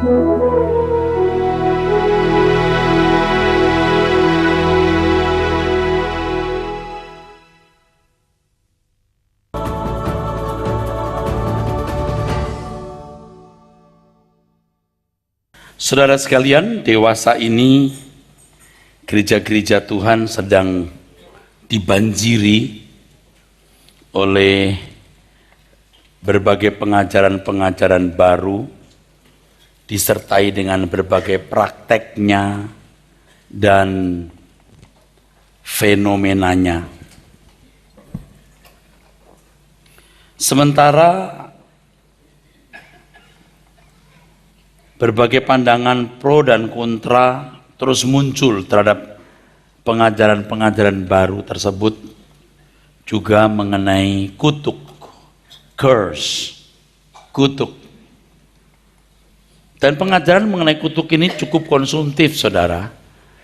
Saudara sekalian, dewasa ini gereja-gereja Tuhan sedang dibanjiri oleh berbagai pengajaran-pengajaran baru, disertai dengan berbagai prakteknya dan fenomenanya. Sementara berbagai pandangan pro dan kontra terus muncul terhadap pengajaran-pengajaran baru tersebut, juga mengenai kutuk, curse, kutuk. Dan pengajaran mengenai kutuk ini cukup konsumtif, saudara.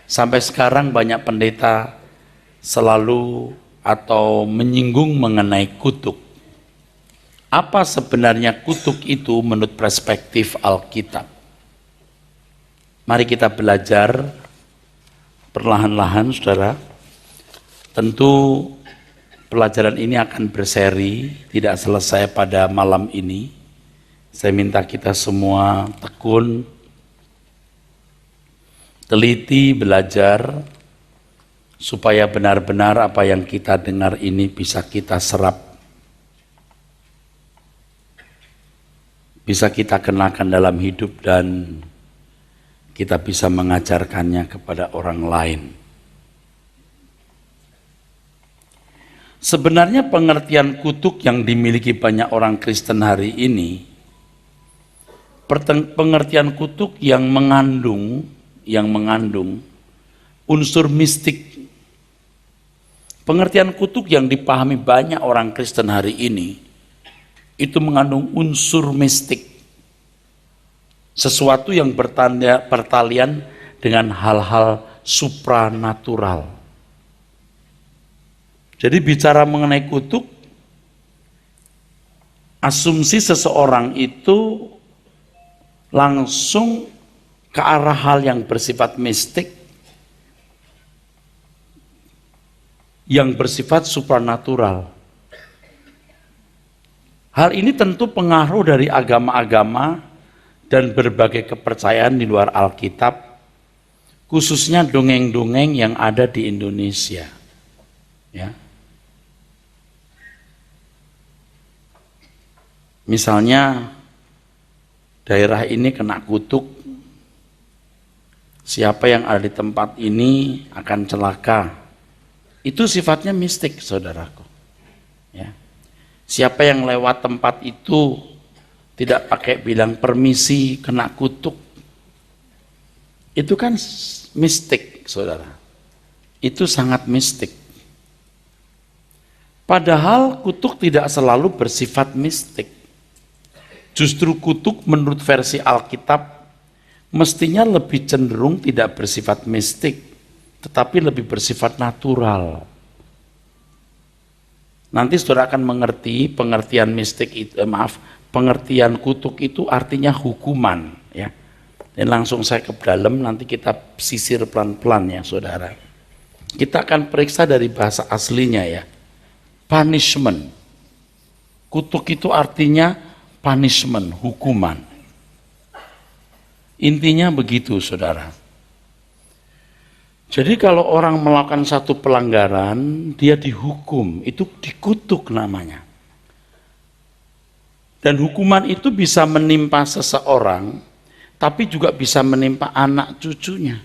Sampai sekarang banyak pendeta selalu atau menyinggung mengenai kutuk. Apa sebenarnya kutuk itu menurut perspektif Alkitab? Mari kita belajar perlahan-lahan, saudara. Tentu pelajaran ini akan berseri, tidak selesai pada malam ini. Saya minta kita semua tekun, teliti, belajar, supaya benar-benar apa yang kita dengar ini bisa kita serap, bisa kita kenakan dalam hidup, dan kita bisa mengajarkannya kepada orang lain. Sebenarnya pengertian kutuk yang dimiliki banyak orang Kristen hari ini, pengertian kutuk yang mengandung unsur mistik. Pengertian kutuk yang dipahami banyak orang Kristen hari ini, itu mengandung unsur mistik. Sesuatu yang bertalian dengan hal-hal supranatural. Jadi bicara mengenai kutuk, asumsi seseorang itu langsung ke arah hal yang bersifat mistik, yang bersifat supranatural. Hal ini tentu pengaruh dari agama-agama dan berbagai kepercayaan di luar Alkitab, khususnya dongeng-dongeng yang ada di Indonesia. Ya. Misalnya daerah ini kena kutuk, siapa yang ada di tempat ini akan celaka. Itu sifatnya mistik, saudaraku. Ya. Siapa yang lewat tempat itu tidak pakai bilang permisi, kena kutuk. Itu kan mistik, saudara. Itu sangat mistik. Padahal kutuk tidak selalu bersifat mistik. Justru kutuk menurut versi Alkitab mestinya lebih cenderung tidak bersifat mistik, tetapi lebih bersifat natural. Nanti saudara akan mengerti pengertian mistik itu, pengertian kutuk itu artinya hukuman, ya. Dan langsung saya ke dalam, nanti kita sisir pelan-pelan ya, saudara. Kita akan periksa dari bahasa aslinya ya. Punishment. Kutuk itu artinya punishment, hukuman. Intinya begitu, saudara. Jadi kalau orang melakukan satu pelanggaran, dia dihukum, itu dikutuk namanya. Dan hukuman itu bisa menimpa seseorang, tapi juga bisa menimpa anak cucunya.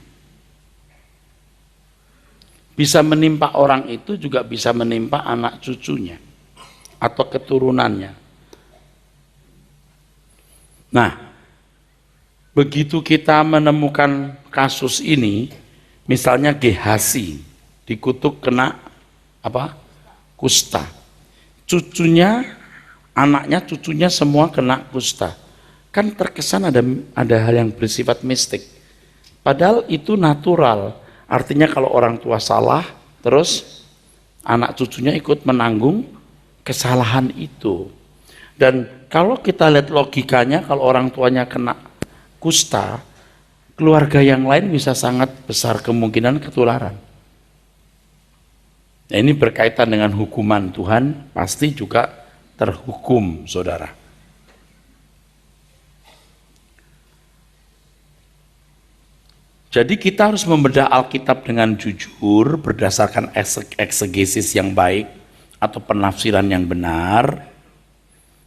Bisa menimpa orang itu, juga bisa menimpa anak cucunya atau keturunannya. Nah, begitu kita menemukan kasus ini, misalnya Gehazi dikutuk kena apa? Kusta. Anaknya, cucunya semua kena kusta. Kan terkesan ada hal yang bersifat mistik. Padahal itu natural. Artinya kalau orang tua salah, terus anak cucunya ikut menanggung kesalahan itu. Dan kalau kita lihat logikanya, kalau orang tuanya kena kusta, keluarga yang lain bisa sangat besar kemungkinan ketularan. Nah, ini berkaitan dengan hukuman Tuhan, pasti juga terhukum, saudara. Jadi kita harus membedah Alkitab dengan jujur, berdasarkan eksegesis yang baik, atau penafsiran yang benar,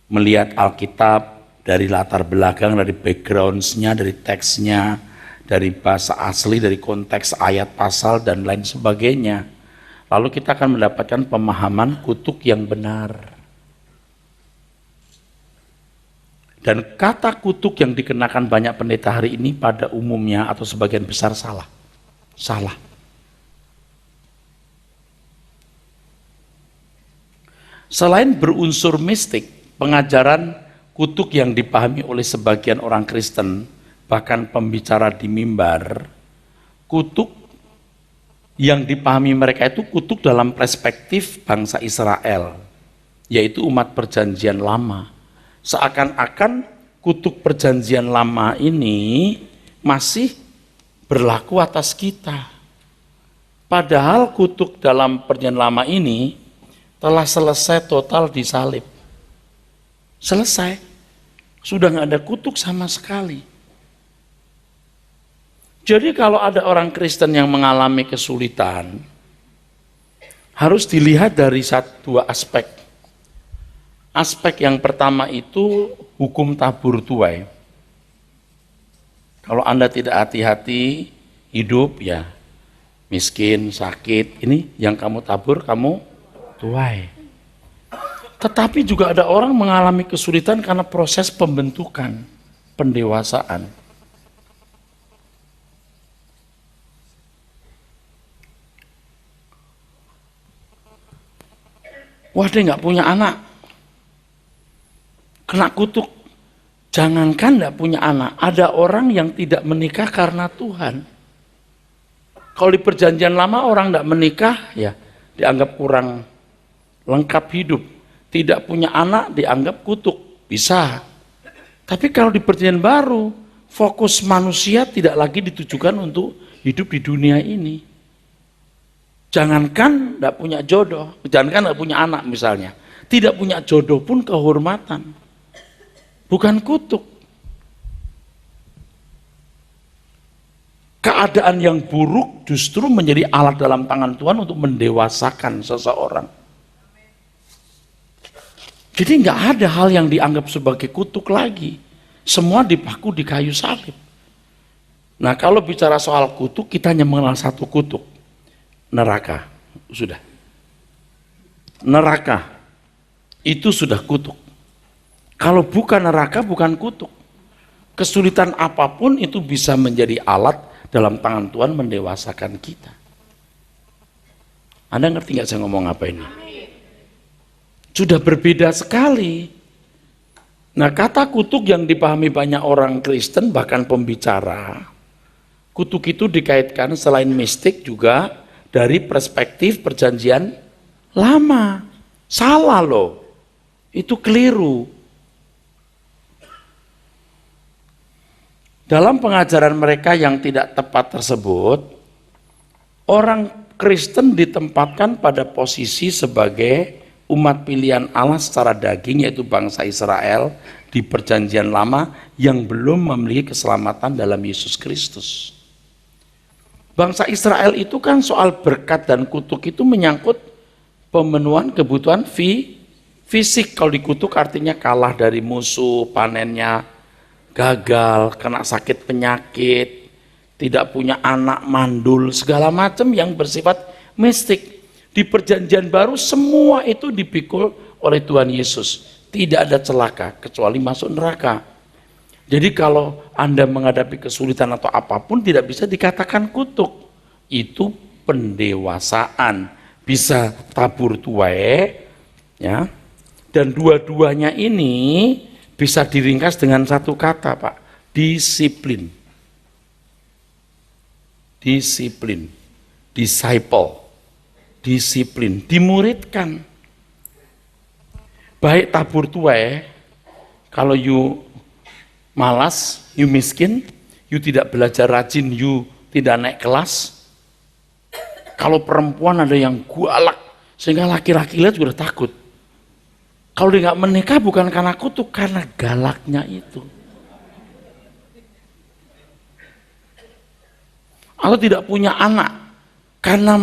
melihat Alkitab dari latar belakang, dari background-nya, dari teksnya, dari bahasa asli, dari konteks ayat, pasal, dan lain sebagainya. Lalu kita akan mendapatkan pemahaman kutuk yang benar. Dan kata kutuk yang dikenakan banyak pendeta hari ini pada umumnya atau sebagian besar salah. Salah. Selain berunsur mistik, pengajaran kutuk yang dipahami oleh sebagian orang Kristen, bahkan pembicara di mimbar, kutuk yang dipahami mereka itu kutuk dalam perspektif bangsa Israel, yaitu umat perjanjian lama. Seakan-akan kutuk perjanjian lama ini masih berlaku atas kita. Padahal kutuk dalam perjanjian lama ini telah selesai total disalib. Selesai. Sudah nggak ada kutuk sama sekali. Jadi kalau ada orang Kristen yang mengalami kesulitan, harus dilihat dari dua aspek. Aspek yang pertama itu hukum tabur tuai. Kalau Anda tidak hati-hati hidup, ya miskin, sakit, ini yang kamu tabur kamu tuai. Tetapi juga ada orang mengalami kesulitan karena proses pembentukan, pendewasaan. Wah, dia nggak punya anak, kena kutuk. Jangankan nggak punya anak, ada orang yang tidak menikah karena Tuhan. Kalau di perjanjian lama orang nggak menikah, ya dianggap kurang lengkap hidup. Tidak punya anak dianggap kutuk, bisa. Tapi kalau di perjanjian baru, fokus manusia tidak lagi ditujukan untuk hidup di dunia ini. Jangankan nggak punya jodoh, jangankan nggak punya anak misalnya, tidak punya jodoh pun kehormatan. Bukan kutuk. Keadaan yang buruk justru menjadi alat dalam tangan Tuhan untuk mendewasakan seseorang. Jadi nggak ada hal yang dianggap sebagai kutuk lagi. Semua dipaku di kayu salib. Nah, kalau bicara soal kutuk, kita hanya mengenal satu kutuk. Neraka. Sudah. Neraka. Itu sudah kutuk. Kalau bukan neraka, bukan kutuk. Kesulitan apapun itu bisa menjadi alat dalam tangan Tuhan mendewasakan kita. Anda ngerti nggak saya ngomong apa ini? Sudah berbeda sekali. Nah, kata kutuk yang dipahami banyak orang Kristen, bahkan pembicara, kutuk itu dikaitkan selain mistik juga dari perspektif perjanjian lama. Salah loh. Itu keliru. Dalam pengajaran mereka yang tidak tepat tersebut, orang Kristen ditempatkan pada posisi sebagai umat pilihan Allah secara daging, yaitu bangsa Israel di perjanjian lama yang belum memiliki keselamatan dalam Yesus Kristus. Bangsa Israel itu kan soal berkat dan kutuk itu menyangkut pemenuhan kebutuhan fisik. Kalau dikutuk artinya kalah dari musuh, panennya gagal, kena sakit penyakit, tidak punya anak, mandul, segala macam yang bersifat mistik. Di perjanjian baru semua itu dipikul oleh Tuhan Yesus. Tidak ada celaka kecuali masuk neraka. Jadi kalau Anda menghadapi kesulitan atau apapun tidak bisa dikatakan kutuk. Itu pendewasaan. Bisa tabur tuai, ya. Dan dua-duanya ini bisa diringkas dengan satu kata, Pak. Disiplin. Disiplin. Disciple. Disiplin. Dimuridkan. Baik tabur tuai, kalau you malas, you miskin, you tidak belajar rajin, you tidak naik kelas. Kalau perempuan ada yang galak, sehingga laki-laki lihat sudah takut. Kalau dia nggak menikah bukan karena kutuk, karena galaknya itu. Atau tidak punya anak, karena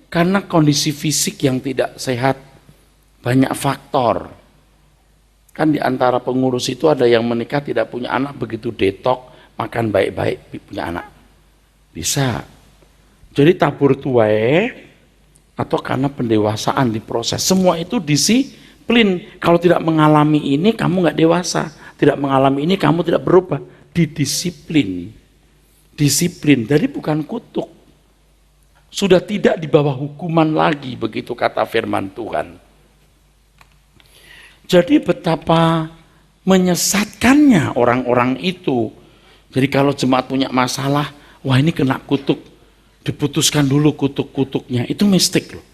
karena kondisi fisik yang tidak sehat, banyak faktor. Kan di antara pengurus itu ada yang menikah tidak punya anak, begitu detok, makan baik-baik, punya anak. Bisa. Jadi tabur tuae, atau karena pendewasaan di proses. Semua itu disiplin. Kalau tidak mengalami ini, kamu nggak dewasa. Tidak mengalami ini, kamu tidak berubah. Didisiplin. Disiplin, jadi bukan kutuk. Sudah tidak di bawah hukuman lagi, begitu kata firman Tuhan. Jadi betapa menyesatkannya orang-orang itu. Jadi kalau jemaat punya masalah, wah ini kena kutuk, diputuskan dulu kutuk-kutuknya. Itu mistik loh.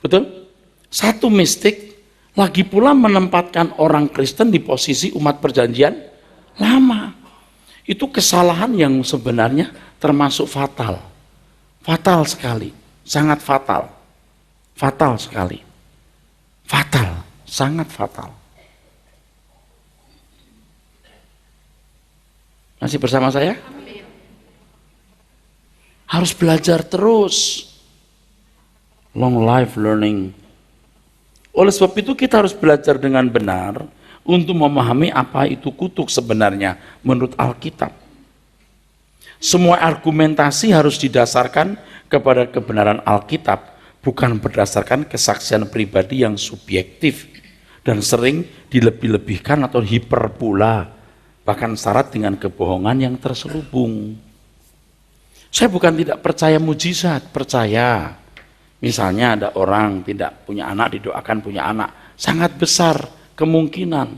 Betul? Satu mistik, lagi pula menempatkan orang Kristen di posisi umat perjanjian lama. Itu kesalahan yang sebenarnya termasuk fatal. Fatal sekali, sangat fatal. Fatal sekali. Fatal, sangat fatal. Masih bersama saya? Harus belajar terus. Long life learning. Oleh sebab itu kita harus belajar dengan benar untuk memahami apa itu kutuk sebenarnya menurut Alkitab. Semua argumentasi harus didasarkan kepada kebenaran Alkitab, bukan berdasarkan kesaksian pribadi yang subjektif dan sering dilebih-lebihkan atau hiperbola, bahkan syarat dengan kebohongan yang terselubung. Saya bukan tidak percaya mujizat, percaya. Misalnya ada orang tidak punya anak, didoakan punya anak, sangat besar kemungkinan.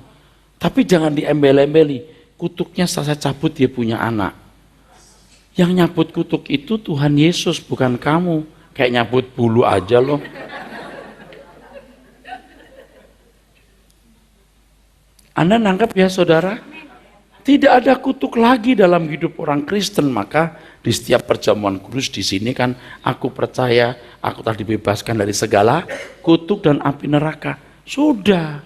Tapi jangan diembel-embeli, kutuknya saya cabut dia punya anak. Yang nyabut kutuk itu Tuhan Yesus, bukan kamu. Kayak nyabut bulu aja loh. Anda nangkep ya saudara? Tidak ada kutuk lagi dalam hidup orang Kristen. Maka di setiap perjamuan kudus di sini kan aku percaya aku telah dibebaskan dari segala kutuk dan api neraka. Sudah.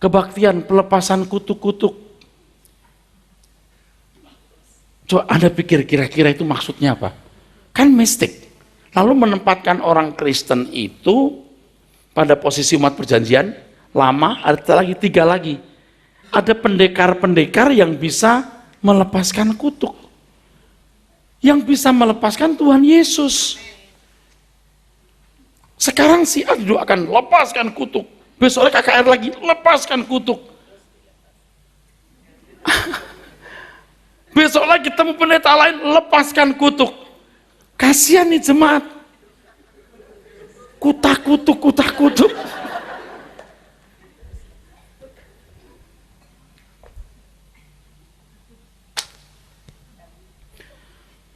Kebaktian pelepasan kutuk-kutuk. Coba Anda pikir kira-kira itu maksudnya apa? Kan mistik. Lalu menempatkan orang Kristen itu pada posisi umat perjanjian lama, ada lagi tiga lagi. Ada pendekar-pendekar yang bisa melepaskan kutuk. Yang bisa melepaskan Tuhan Yesus. Sekarang si A akan lepaskan kutuk. Besoknya KKR lagi, lepaskan kutuk. Besok lagi ketemu pendeta lain, lepaskan kutuk. Kasihan nih jemaat. Kutak-kutuk, kutak-kutuk.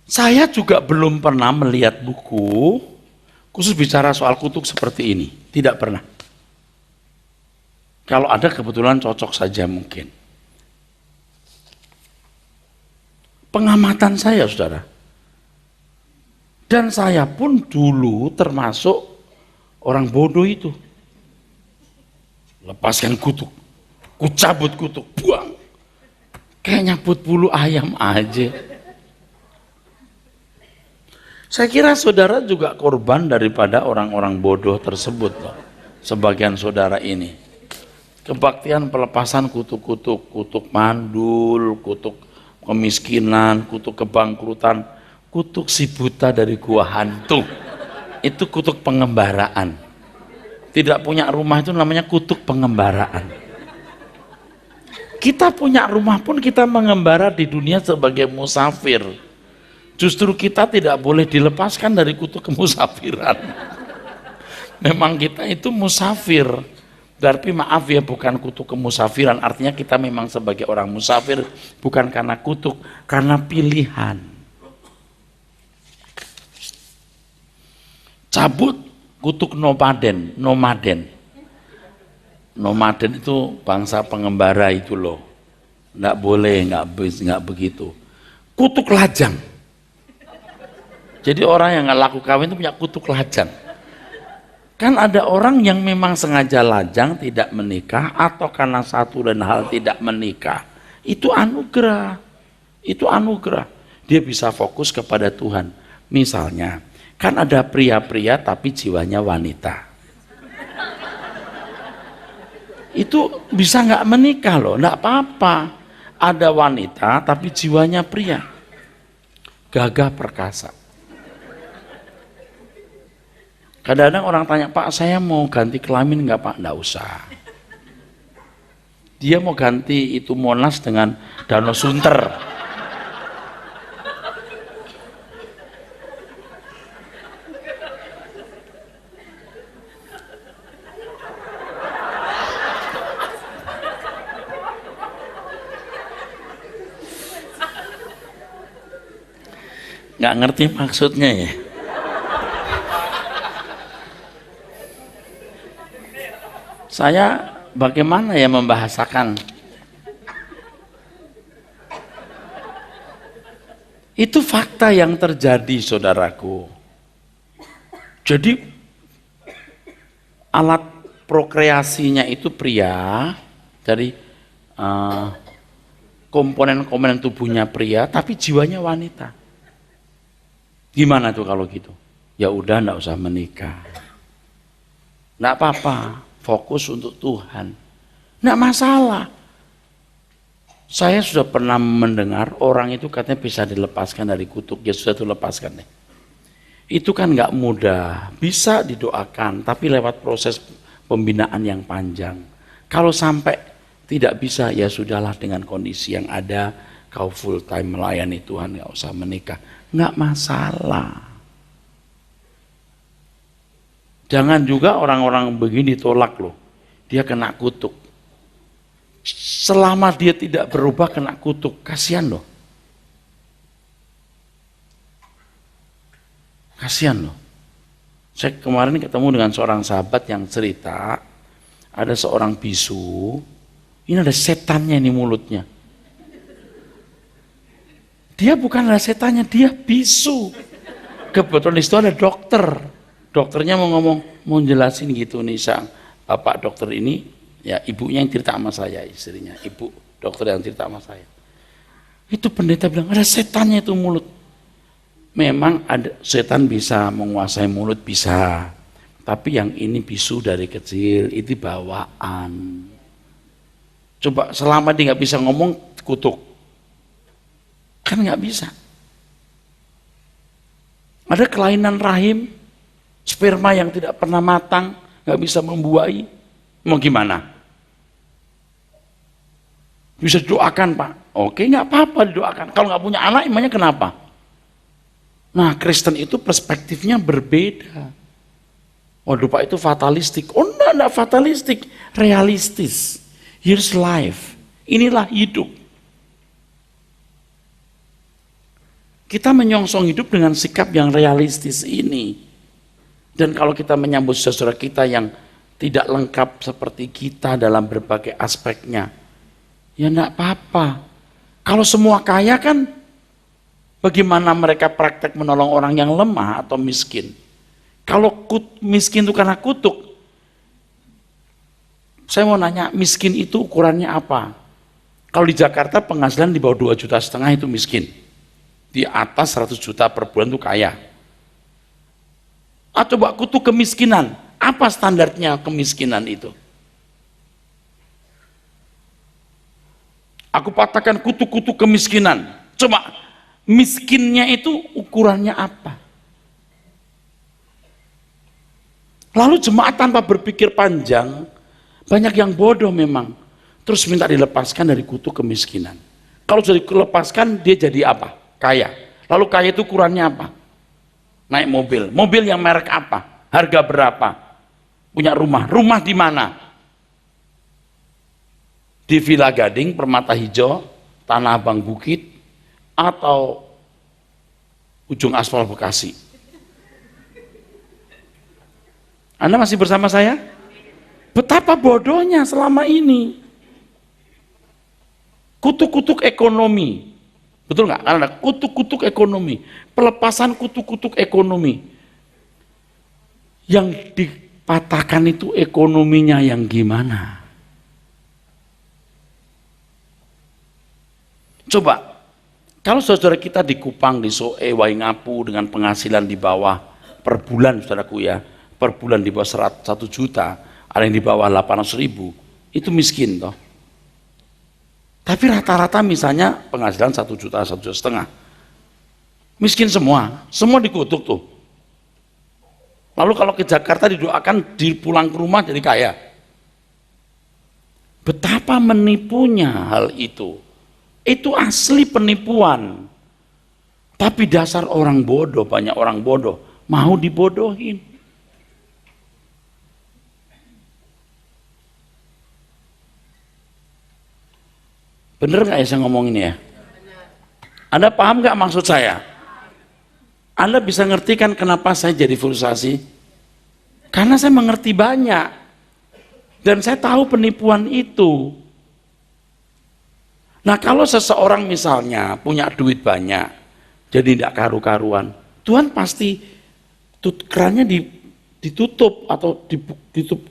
Saya juga belum pernah melihat buku khusus bicara soal kutuk seperti ini. Tidak pernah. Kalau ada kebetulan cocok saja mungkin. Pengamatan saya saudara. Dan saya pun dulu termasuk orang bodoh itu. Lepaskan kutuk. Kucabut kutuk. Buang. Kayak nyabut bulu ayam aja. Saya kira saudara juga korban daripada orang-orang bodoh tersebut. Sebagian saudara ini. Kebaktian pelepasan kutuk-kutuk, kutuk mandul, kutuk kemiskinan, kutuk kebangkrutan, kutuk si buta dari gua hantu. Itu kutuk pengembaraan. Tidak punya rumah itu namanya kutuk pengembaraan. Kita punya rumah pun kita mengembara di dunia sebagai musafir. Justru kita tidak boleh dilepaskan dari kutuk kemusafiran. Memang kita itu musafir. Berarti maaf ya, bukan kutuk kemusafiran, artinya kita memang sebagai orang musafir, bukan karena kutuk, karena pilihan. Cabut kutuk nomaden. Nomaden itu bangsa pengembara itu loh. Nggak boleh, nggak begitu. Kutuk lajang. Jadi orang yang nggak laku kawin itu punya kutuk lajang. Kan ada orang yang memang sengaja lajang tidak menikah atau karena satu dan hal tidak menikah. Itu anugerah. Itu anugerah. Dia bisa fokus kepada Tuhan. Misalnya, kan ada pria-pria tapi jiwanya wanita. Itu bisa nggak menikah loh, nggak apa-apa. Ada wanita tapi jiwanya pria. Gagah perkasa. Kadang-kadang orang tanya, Pak saya mau ganti kelamin nggak Pak? Nggak usah. Dia mau ganti itu Monas dengan Danau Sunter. Nggak ngerti maksudnya ya. Saya bagaimana ya membahasakan? Itu fakta yang terjadi, saudaraku. Jadi alat prokreasinya itu pria, dari komponen-komponen tubuhnya pria, tapi jiwanya wanita. Gimana tuh kalau gitu? Ya udah, nggak usah menikah. Nggak apa-apa. Fokus untuk Tuhan, nggak masalah. Saya sudah pernah mendengar orang itu katanya bisa dilepaskan dari kutuk, ya sudah tuh lepaskan deh. Itu kan nggak mudah, bisa didoakan, tapi lewat proses pembinaan yang panjang. Kalau sampai tidak bisa, ya sudahlah dengan kondisi yang ada, kau full time melayani Tuhan, nggak usah menikah, nggak masalah. Jangan juga orang-orang begini tolak loh, dia kena kutuk. Selama dia tidak berubah kena kutuk, kasihan loh. Kasihan loh. Saya kemarin ketemu dengan seorang sahabat yang cerita, ada seorang bisu, ini ada setannya ini mulutnya. Dia bukan ada setannya, dia bisu. Kebetulan di situ ada dokter. Dokternya mau ngomong, mau jelasin gitu nih sang bapak dokter ini, ya ibunya yang cerita sama saya, istrinya, ibu dokter yang cerita sama saya. Itu pendeta bilang, ada setannya itu mulut. Memang ada setan bisa menguasai mulut, bisa. Tapi yang ini bisu dari kecil, itu bawaan. Coba selama dia nggak bisa ngomong, kutuk. Kan nggak bisa. Ada kelainan rahim, sperma yang tidak pernah matang, nggak bisa membuahi, mau gimana? Bisa doakan Pak, oke nggak apa-apa didoakan. Kalau nggak punya anak, emangnya kenapa? Nah Kristen itu perspektifnya berbeda. Waduh Pak itu fatalistik, oh enggak fatalistik, realistis. Here's life, inilah hidup. Kita menyongsong hidup dengan sikap yang realistis ini. Dan kalau kita menyambut saudara kita yang tidak lengkap seperti kita dalam berbagai aspeknya, ya enggak apa-apa. Kalau semua kaya kan, bagaimana mereka praktek menolong orang yang lemah atau miskin? Kalau miskin itu karena kutuk, saya mau nanya, miskin itu ukurannya apa? Kalau di Jakarta penghasilan di bawah 2,5 juta itu miskin. Di atas 100 juta per bulan itu kaya. Coba kutuk kemiskinan, apa standarnya kemiskinan itu? Aku patahkan kutuk-kutuk kemiskinan, coba miskinnya itu ukurannya apa? Lalu jemaat tanpa berpikir panjang, banyak yang bodoh memang, terus minta dilepaskan dari kutuk kemiskinan. Kalau sudah dilepaskan, dia jadi apa? Kaya. Lalu kaya itu ukurannya apa? Naik mobil, mobil yang merek apa? Harga berapa? Punya rumah di mana? Di Villa Gading, Permata Hijau, Tanah Abang Bukit, atau ujung aspal Bekasi? Anda masih bersama saya? Betapa Betapa bodohnya selama ini. Kutuk-kutuk ekonomi. Betul nggak? Karena ada kutuk-kutuk ekonomi. Pelepasan kutuk-kutuk ekonomi. Yang dipatahkan itu ekonominya yang gimana? Coba, kalau saudara kita di Kupang, di Soe, Waingapu dengan penghasilan di bawah per bulan, saudaraku ya, per bulan di bawah 1 juta, ada yang di bawah 800.000, itu miskin toh. Tapi rata-rata misalnya penghasilan 1 juta, 1,5 juta. Miskin semua dikutuk tuh. Lalu kalau ke Jakarta didoakan pulang ke rumah jadi kaya. Betapa menipunya hal itu. Itu asli penipuan. Tapi dasar orang bodoh, banyak orang bodoh, mau dibodohin. Bener nggak ya saya ngomong ini ya? Anda paham nggak maksud saya? Anda bisa ngerti kan kenapa saya jadi frustasi? Karena saya mengerti banyak. Dan saya tahu penipuan itu. Nah kalau seseorang misalnya punya duit banyak, jadi tidak karu-karuan, Tuhan pasti kerannya ditutup atau ditutup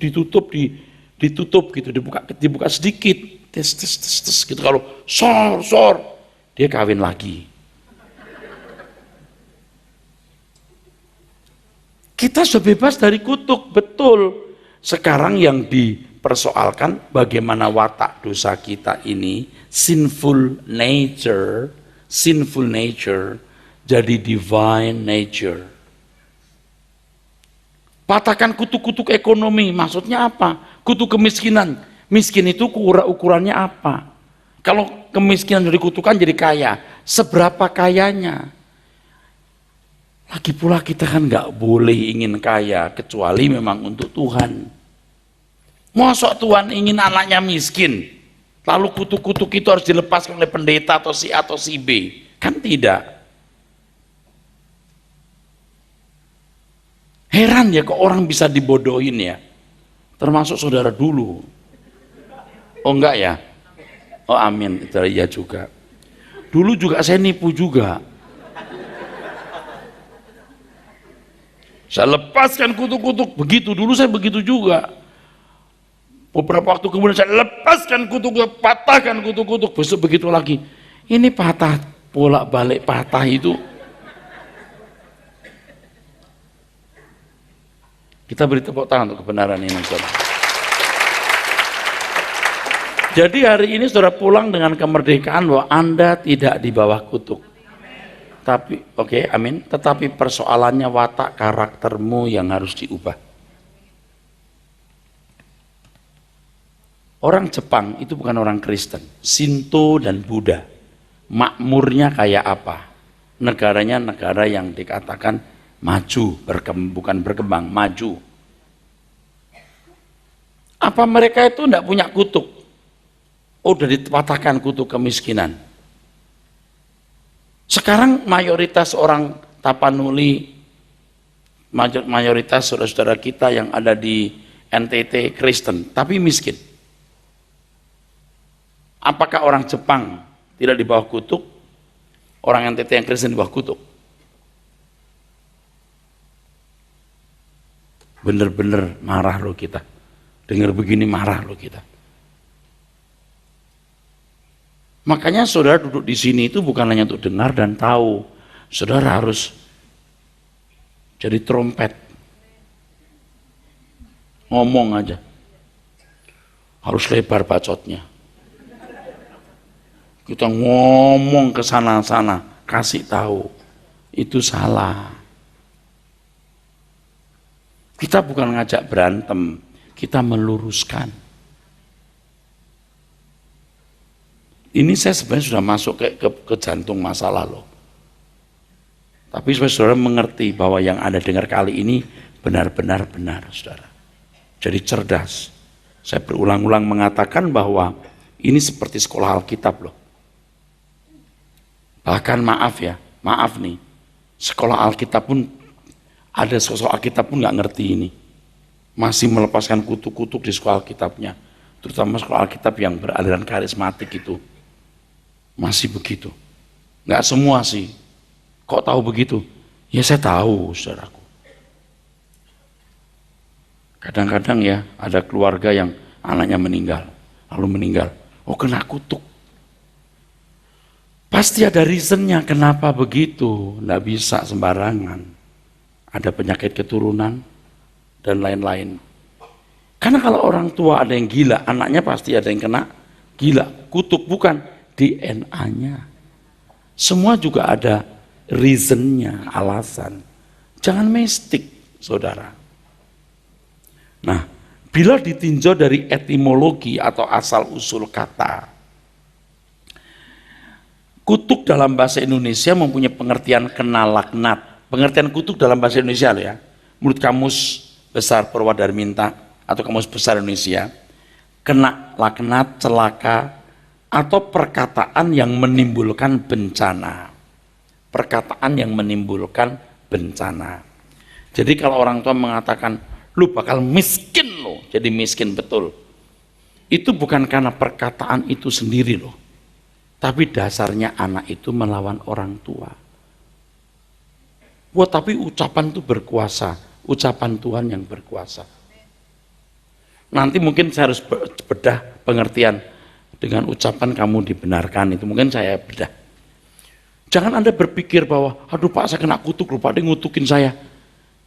gitu, dibuka sedikit, tes gitu. Kalau sor, dia kawin lagi. Kita sudah bebas dari kutuk, betul. Sekarang yang dipersoalkan bagaimana watak dosa kita ini, sinful nature jadi divine nature. Patahkan kutuk-kutuk ekonomi, maksudnya apa? Kutuk kemiskinan, miskin itu ukurannya apa? Kalau kemiskinan dikutukan jadi kaya, seberapa kayanya? Lagi pula kita kan nggak boleh ingin kaya, kecuali memang untuk Tuhan. Mosok Tuhan ingin anaknya miskin, lalu kutuk-kutuk itu harus dilepaskan oleh pendeta atau si A atau si B? Kan tidak. Heran ya kok orang bisa dibodohin ya, termasuk saudara dulu. Oh enggak ya? Oh amin, itu ya juga. Dulu juga saya nipu juga. Saya lepaskan kutuk-kutuk, begitu dulu saya begitu juga. Beberapa waktu kemudian saya lepaskan kutuk-kutuk, patahkan kutuk-kutuk, besok begitu lagi. Ini patah, bolak-balik patah itu. Kita beri tepuk tangan untuk kebenaran ini, saudara. Jadi hari ini saudara pulang dengan kemerdekaan bahwa Anda tidak di bawah kutuk. Tapi, oke, amin. Tetapi persoalannya watak karaktermu yang harus diubah. Orang Jepang itu bukan orang Kristen, Shinto dan Buddha. Makmurnya kayak apa? Negaranya negara yang dikatakan maju, bukan berkembang, maju. Apa mereka itu tidak punya kutuk? Oh, sudah dipatahkan kutuk kemiskinan. Sekarang mayoritas orang Tapanuli, mayoritas saudara-saudara kita yang ada di NTT Kristen, tapi miskin. Apakah orang Jepang tidak di bawah kutuk? Orang NTT yang Kristen di bawah kutuk? Bener-bener marah loh kita. Dengar begini marah loh kita. Makanya saudara duduk di sini itu bukan hanya untuk dengar dan tahu. Saudara harus jadi trompet. Ngomong aja. Harus lebar bacotnya. Kita ngomong ke sana-sana, kasih tahu. Itu salah. Kita bukan ngajak berantem, kita meluruskan. Ini saya sebenarnya sudah masuk ke jantung masalah loh. Tapi saudara mengerti bahwa yang Anda dengar kali ini benar-benar benar, saudara. Jadi cerdas. Saya berulang-ulang mengatakan bahwa ini seperti sekolah Alkitab loh. Bahkan maaf nih, sekolah Alkitab pun, ada sosok Alkitab pun nggak ngerti ini. masih melepaskan kutuk-kutuk di sekolah Alkitabnya, terutama sekolah Alkitab yang beraliran karismatik itu, masih begitu. Nggak semua sih. Kok tahu begitu? Ya saya tahu, saudaraku. Kadang-kadang ya ada keluarga yang anaknya meninggal, lalu meninggal. Oh kena kutuk. Pasti ada reasonnya kenapa begitu. Nggak bisa sembarangan. Ada penyakit keturunan dan lain-lain. Karena kalau orang tua ada yang gila, anaknya pasti ada yang kena gila. Kutuk bukan DNA-nya. Semua juga ada reasonnya, alasan. Jangan mistik, saudara. Nah, bila ditinjau dari etimologi atau asal-usul kata, kutuk dalam bahasa Indonesia mempunyai pengertian kena laknat. Pengertian kutuk dalam bahasa Indonesia loh ya, menurut Kamus Besar Purwadarminta atau Kamus Besar Indonesia, kena laknat, celaka, atau perkataan yang menimbulkan bencana. Perkataan yang menimbulkan bencana. Jadi kalau orang tua mengatakan, lu bakal miskin loh, jadi miskin betul. Itu bukan karena perkataan itu sendiri loh, tapi dasarnya anak itu melawan orang tua. Wah tapi ucapan itu berkuasa, ucapan Tuhan yang berkuasa. Nanti mungkin saya harus bedah pengertian dengan ucapan kamu dibenarkan itu, mungkin saya bedah. Jangan Anda berpikir bahwa, aduh Pak saya kena kutuk loh, Pak dia ngutukin saya.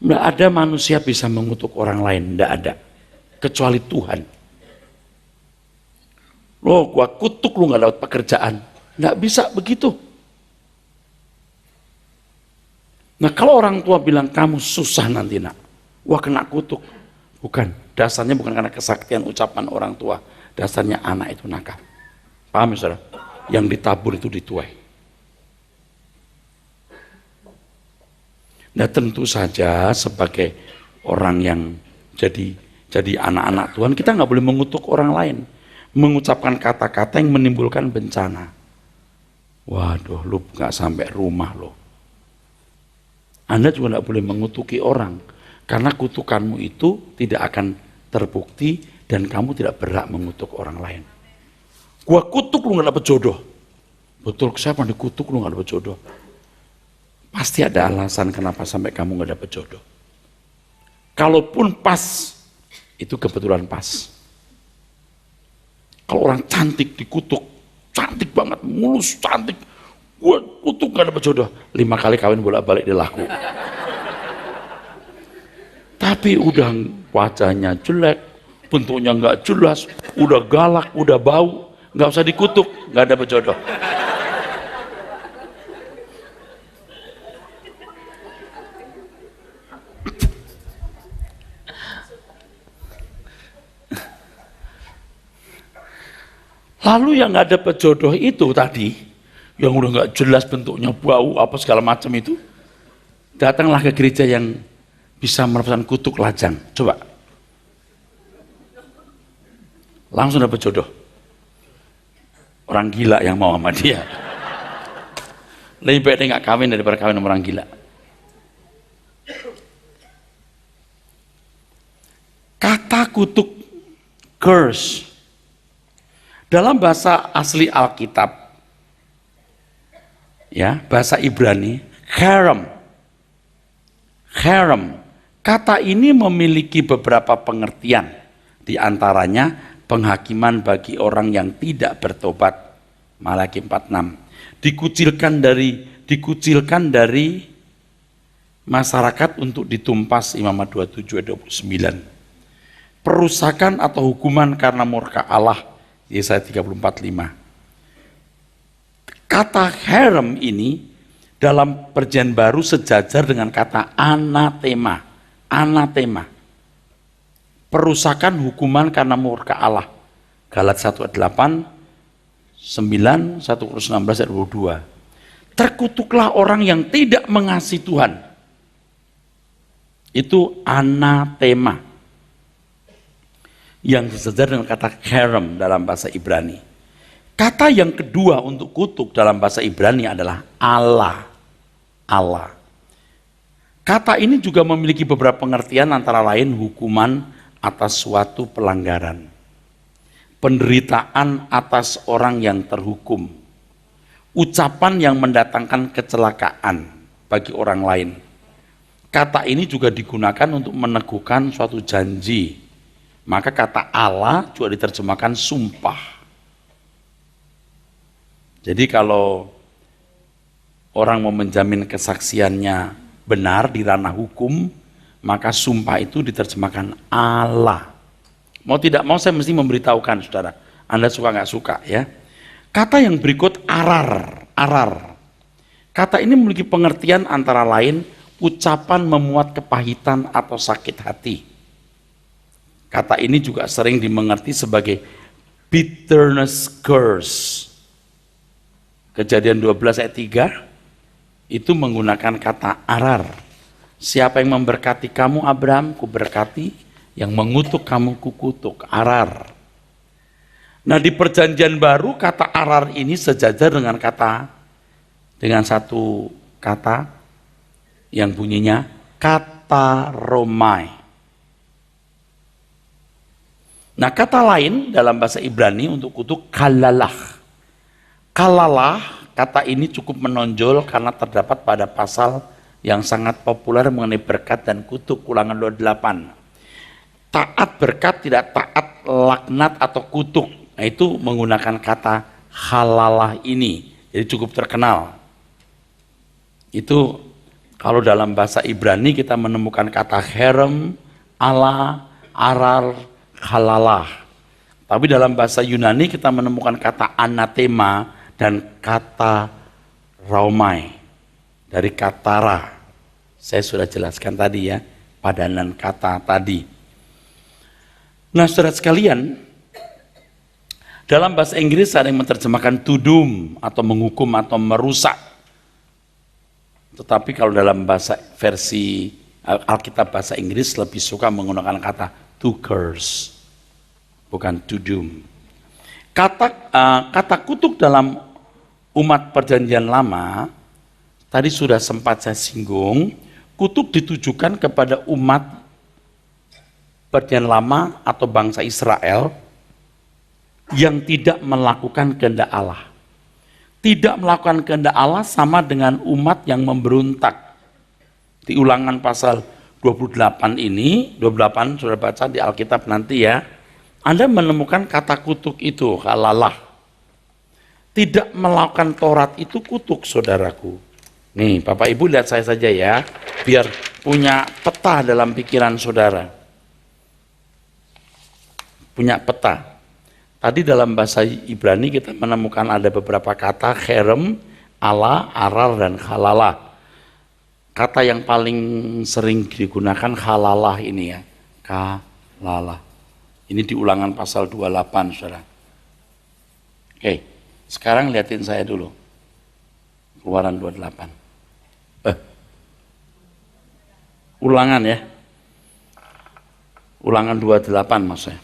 Nggak ada manusia bisa mengutuk orang lain, nggak ada. Kecuali Tuhan. Loh gua kutuk lu nggak dapat pekerjaan. Nggak bisa begitu. Nah kalau orang tua bilang kamu susah nanti nak, wah kena kutuk. Bukan, dasarnya bukan karena kesaktian ucapan orang tua. Dasarnya anak itu nakal. Paham ya saudara? Yang ditabur itu dituai. Nah tentu saja sebagai orang yang jadi anak-anak Tuhan, kita nggak boleh mengutuk orang lain, mengucapkan kata-kata yang menimbulkan bencana. Waduh, lu nggak sampai rumah lo. Anda juga nggak boleh mengutuki orang, karena kutukanmu itu tidak akan terbukti dan kamu tidak berhak mengutuk orang lain. Gua kutuk lu nggak dapet jodoh. Betul, siapa yang dikutuk lu nggak dapet jodoh? Pasti ada alasan kenapa sampai kamu nggak dapet jodoh. Kalaupun pas, itu kebetulan pas. Kalau orang cantik dikutuk, cantik banget, mulus, cantik, gue kutuk nggak dapet jodoh, 5 kali kawin bolak-balik dia laku. Tapi udah wajahnya jelek, bentuknya nggak jelas, udah galak, udah bau, nggak usah dikutuk, nggak dapet jodoh. Lalu yang nggak dapat jodoh itu tadi, yang udah nggak jelas bentuknya, bau apa segala macam itu, datanglah ke gereja yang bisa mendapatkan kutuk lajang. Coba, langsung dapat jodoh. Orang gila yang mau sama dia. Lebih baik dia nggak kawin daripada kawin sama orang gila. Kata kutuk, curse, dalam bahasa asli Alkitab, ya bahasa Ibrani, cherem. Kata ini memiliki beberapa pengertian, di antaranya penghakiman bagi orang yang tidak bertobat, Malaki 4:6. Dikucilkan dari masyarakat untuk ditumpas, Imamat 27:29. Perusakan atau hukuman karena murka Allah, Yesaya 34:5. Kata herem ini dalam Perjanjian Baru sejajar dengan kata anatema. Anatema. Perusakan hukuman karena murka Allah. Galat 1:8, 9, 1 Korintus 16 ayat 22. Terkutuklah orang yang tidak mengasihi Tuhan. Itu anatema. Yang sejajar dengan kata herem dalam bahasa Ibrani. Kata yang kedua untuk kutuk dalam bahasa Ibrani adalah Allah. Allah. Kata ini juga memiliki beberapa pengertian, antara lain hukuman atas suatu pelanggaran, penderitaan atas orang yang terhukum, ucapan yang mendatangkan kecelakaan bagi orang lain. Kata ini juga digunakan untuk meneguhkan suatu janji. Maka kata Allah juga diterjemahkan sumpah. Jadi kalau orang mau menjamin kesaksiannya benar di ranah hukum, maka sumpah itu diterjemahkan Allah. Mau tidak mau saya mesti memberitahukan saudara, Anda suka nggak suka ya. Kata yang berikut arar. Kata ini memiliki pengertian antara lain ucapan memuat kepahitan atau sakit hati. Kata ini juga sering dimengerti sebagai bitterness curse. Kejadian 12 ayat 3 itu menggunakan kata arar. Siapa yang memberkati kamu Abraham, kuberkati, yang mengutuk kamu kukutuk, arar. Nah di perjanjian baru kata arar ini sejajar dengan satu kata yang bunyinya kata romai. Nah kata lain dalam bahasa Ibrani untuk kutuk kalalah. Kalalah, kata ini cukup menonjol karena terdapat pada pasal yang sangat populer mengenai berkat dan kutuk, Ulangan 28. Taat berkat, tidak taat laknat atau kutuk. Nah itu menggunakan kata halalah ini, jadi cukup terkenal. Itu kalau dalam bahasa Ibrani kita menemukan kata herem, Allah, arar, halalah. Tapi dalam bahasa Yunani kita menemukan kata anatema dan kata raumai dari katara. Saya sudah jelaskan tadi ya, padanan kata tadi. Nah saudara sekalian, dalam bahasa Inggris ada yang menerjemahkan to doom atau menghukum atau merusak. Tetapi kalau dalam bahasa versi Alkitab bahasa Inggris lebih suka menggunakan kata to curse, bukan to doom. Kata kutuk dalam umat perjanjian lama, tadi sudah sempat saya singgung, kutuk ditujukan kepada umat perjanjian lama atau bangsa Israel yang tidak melakukan kehendak Allah. Tidak melakukan kehendak Allah sama dengan umat yang memberontak. Di Ulangan pasal 28 ini, 28 sudah baca di Alkitab nanti ya, Anda menemukan kata kutuk itu, halalah. Tidak melakukan Taurat itu kutuk saudaraku. Nih Bapak Ibu lihat saya saja ya, biar punya peta dalam pikiran saudara. Punya peta. Tadi dalam bahasa Ibrani kita menemukan ada beberapa kata herem, Allah, arar, dan halalah. Kata yang paling sering digunakan halalah ini ya, halalah. Ini di Ulangan pasal 28 saudara. Oke. Sekarang lihatin saya dulu. Keluaran 28. Ulangan ya. Ulangan 28 maksudnya.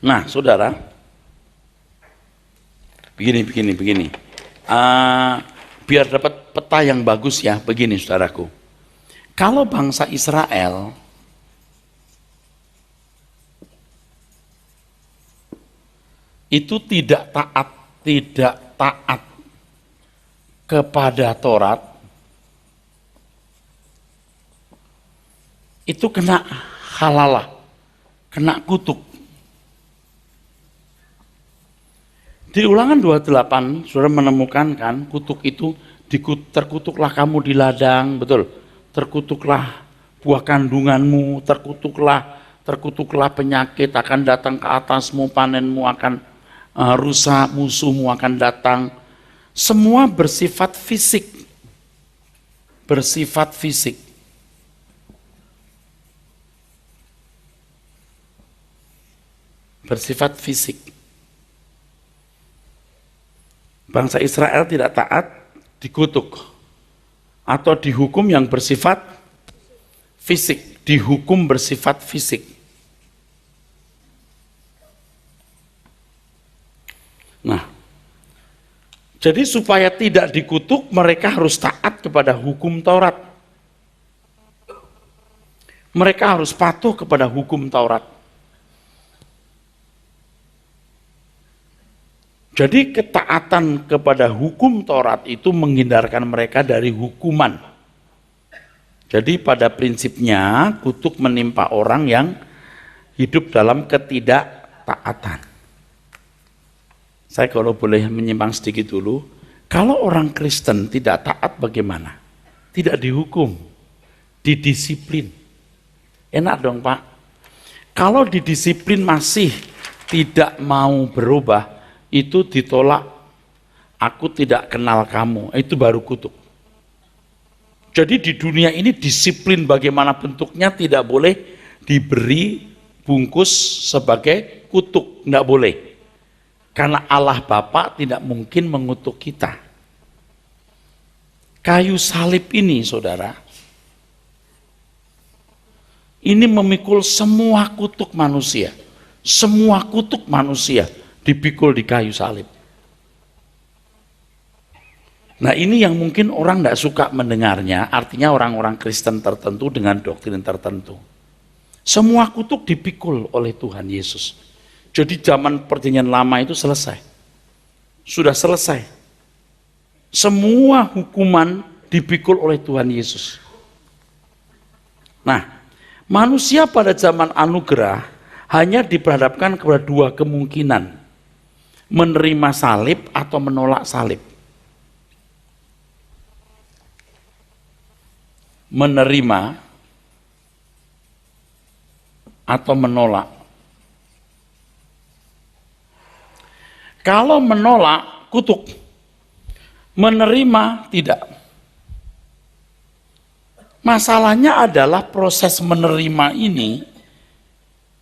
Nah, saudara. Begini. Biar dapat peta yang bagus ya, begini saudaraku. Kalau bangsa Israel itu tidak taat kepada Taurat, itu kena halalah, kena kutuk. Di Ulangan 28 sudah menemukan kan, kutuk itu terkutuklah kamu di ladang, betul, terkutuklah buah kandunganmu, terkutuklah penyakit akan datang ke atasmu, panenmu akan rusak, musuhmu akan datang. Semua bersifat fisik. Bersifat fisik. Bersifat fisik. Bangsa Israel tidak taat, dikutuk. Atau dihukum yang bersifat fisik. Dihukum bersifat fisik. Nah, jadi supaya tidak dikutuk, mereka harus taat kepada hukum Taurat. Mereka harus patuh kepada hukum Taurat. Jadi ketaatan kepada hukum Taurat itu menghindarkan mereka dari hukuman. Jadi pada prinsipnya kutuk menimpa orang yang hidup dalam ketidaktaatan. Saya kalau boleh menyimpang sedikit dulu, kalau orang Kristen tidak taat bagaimana? Tidak dihukum, didisiplin. Enak dong Pak. Kalau didisiplin masih tidak mau berubah, itu ditolak. Aku tidak kenal kamu, itu baru kutuk. Jadi di dunia ini disiplin bagaimana bentuknya tidak boleh diberi bungkus sebagai kutuk, tidak boleh. Karena Allah Bapa tidak mungkin mengutuk kita. Kayu salib ini saudara, ini memikul semua kutuk manusia. Semua kutuk manusia dipikul di kayu salib. Nah ini yang mungkin orang tidak suka mendengarnya, artinya orang-orang Kristen tertentu dengan doktrin tertentu. Semua kutuk dipikul oleh Tuhan Yesus. Jadi zaman perjanjian lama itu selesai. Sudah selesai. Semua hukuman dipikul oleh Tuhan Yesus. Nah, manusia pada zaman anugerah hanya diperhadapkan kepada dua kemungkinan. Menerima salib atau menolak salib. Menerima atau menolak. Kalau menolak, kutuk. Menerima, tidak. Masalahnya adalah proses menerima ini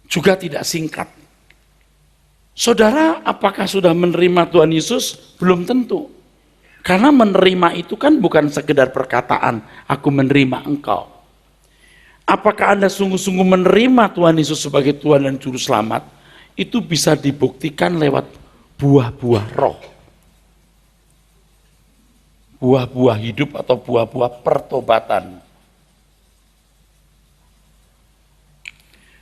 juga tidak singkat. Saudara, apakah sudah menerima Tuhan Yesus? Belum tentu. Karena menerima itu kan bukan sekedar perkataan, aku menerima engkau. Apakah Anda sungguh-sungguh menerima Tuhan Yesus sebagai Tuhan dan Juru Selamat? Itu bisa dibuktikan lewat buah-buah roh. Buah-buah hidup atau buah-buah pertobatan.